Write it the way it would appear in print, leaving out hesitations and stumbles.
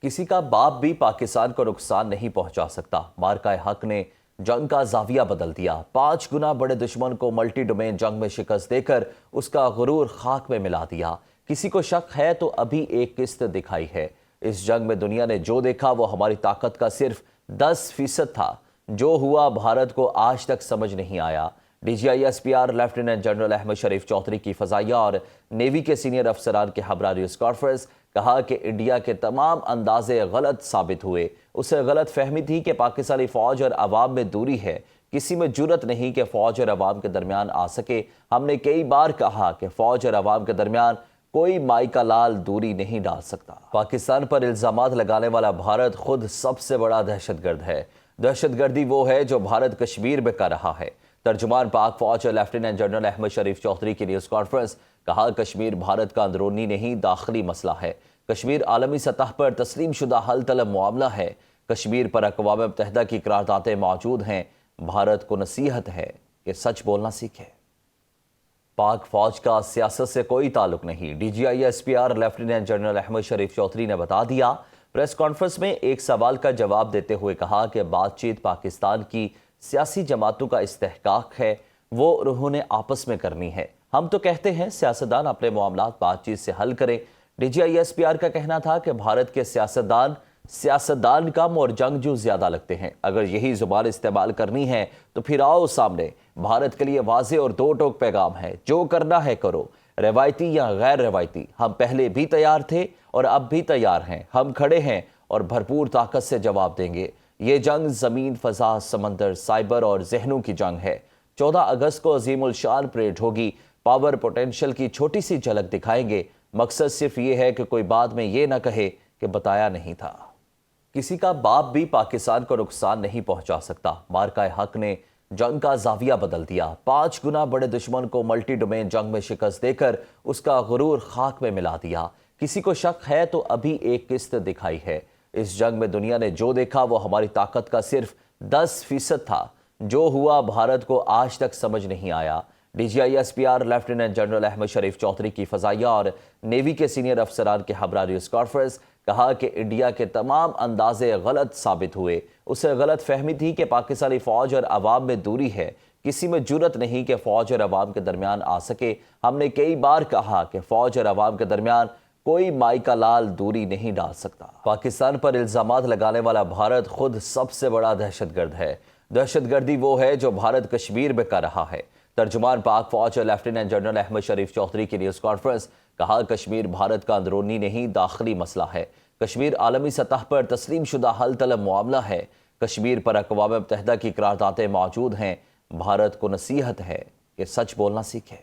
کسی کا باپ بھی پاکستان کو نقصان نہیں پہنچا سکتا۔ مارکہ حق نے جنگ کا زاویہ بدل دیا۔ 5 گنا بڑے دشمن کو ملٹی ڈومین جنگ میں شکست دے کر اس کا غرور خاک میں ملا دیا۔ کسی کو شک ہے تو ابھی ایک قسط دکھائی ہے۔ اس جنگ میں دنیا نے جو دیکھا وہ ہماری طاقت کا صرف 10% تھا۔ جو ہوا بھارت کو آج تک سمجھ نہیں آیا۔ D G I S P R lieutenant general Ahmed Sharif Chaudhry کی فضائیہ اور نیوی کے سینئر افسران کے ہمراہ نیوز کانفرنس، کہا کہ انڈیا کے تمام اندازے غلط ثابت ہوئے۔ اسے غلط فہمی تھی کہ پاکستانی فوج اور عوام میں دوری ہے۔ کسی میں جرت نہیں کہ فوج اور عوام کے درمیان آ سکے۔ ہم نے کئی بار کہا کہ فوج اور عوام کے درمیان کوئی مائی کا لال دوری نہیں ڈال سکتا۔ پاکستان پر الزامات لگانے والا بھارت خود سب سے بڑا دہشت گرد ہے۔ دہشت گردی وہ ہے جو بھارت کشمیر میں کر رہا ہے۔ ترجمان پاک فوج اور لیفٹیننٹ جنرل احمد شریف چودھری کی نیوز کانفرنس، کہا کشمیر بھارت کا اندرونی نہیں داخلی مسئلہ ہے۔ کشمیر عالمی سطح پر تسلیم شدہ حل طلب معاملہ ہے۔ کشمیر پر اقوام متحدہ کی قراردادیں موجود ہیں۔ بھارت کو نصیحت ہے کہ سچ بولنا سیکھے۔ پاک فوج کا سیاست سے کوئی تعلق نہیں، D G I S P R lieutenant general Ahmed Sharif Chaudhry نے بتا دیا۔ پریس کانفرنس میں ایک سوال کا جواب دیتے ہوئے کہا کہ بات چیت پاکستان کی سیاسی جماعتوں کا استحقاق ہے، وہ انہوں نے آپس میں کرنی ہے۔ ہم تو کہتے ہیں سیاستدان اپنے معاملات بات چیت سے حل کریں۔ D G I S P R کا کہنا تھا کہ بھارت کے سیاستدان کم اور جنگجو زیادہ لگتے ہیں۔ اگر یہی زبان استعمال کرنی ہے تو پھر آؤ سامنے۔ بھارت کے لیے واضح اور دو ٹوک پیغام ہے، جو کرنا ہے کرو، روایتی یا غیر روایتی۔ ہم پہلے بھی تیار تھے اور اب بھی تیار ہیں۔ ہم کھڑے ہیں اور بھرپور طاقت سے جواب دیں گے۔ یہ جنگ زمین، فضا، سمندر، سائبر اور ذہنوں کی جنگ ہے۔ 14 اگست کو عظیم الشان پریڈ ہوگی۔ پاور پوٹینشل کی چھوٹی سی جھلک دکھائیں گے۔ مقصد صرف یہ ہے کہ کوئی بعد میں یہ نہ کہے کہ بتایا نہیں تھا۔ کسی کا باپ بھی پاکستان کو نقصان نہیں پہنچا سکتا۔ مارکہ حق نے جنگ کا زاویہ بدل دیا۔ 5 گنا بڑے دشمن کو ملٹی ڈومین جنگ میں شکست دے کر اس کا غرور خاک میں ملا دیا۔ کسی کو شک ہے تو ابھی ایک قسط دکھائی ہے۔ اس جنگ میں دنیا نے جو دیکھا وہ ہماری طاقت کا صرف 10% تھا۔ جو ہوا بھارت کو آج تک سمجھ نہیں آیا۔ D G I S P R lieutenant general Ahmed Sharif Chaudhry کی فضائیہ اور نیوی کے سینئر افسران کے ہمراہ نیوز کانفرنس، کہا کہ انڈیا کے تمام اندازے غلط ثابت ہوئے۔ اسے غلط فہمی تھی کہ پاکستانی فوج اور عوام میں دوری ہے۔ کسی میں جرت نہیں کہ فوج اور عوام کے درمیان آ سکے۔ ہم نے کئی بار کہا کہ فوج اور عوام کے درمیان کوئی مائی کا لال دوری نہیں ڈال سکتا۔ پاکستان پر الزامات لگانے والا بھارت خود سب سے بڑا دہشت گرد ہے۔ دہشت گردی وہ ہے جو بھارت کشمیر میں کر رہا ہے۔ ترجمان پاک فوج اور لیفٹیننٹ جنرل احمد شریف چودھری کی نیوز کانفرنس، کہا کشمیر بھارت کا اندرونی نہیں داخلی مسئلہ ہے۔ کشمیر عالمی سطح پر تسلیم شدہ حل طلب معاملہ ہے۔ کشمیر پر اقوام متحدہ کی قراردادیں موجود ہیں۔ بھارت کو نصیحت ہے کہ سچ بولنا سیکھے۔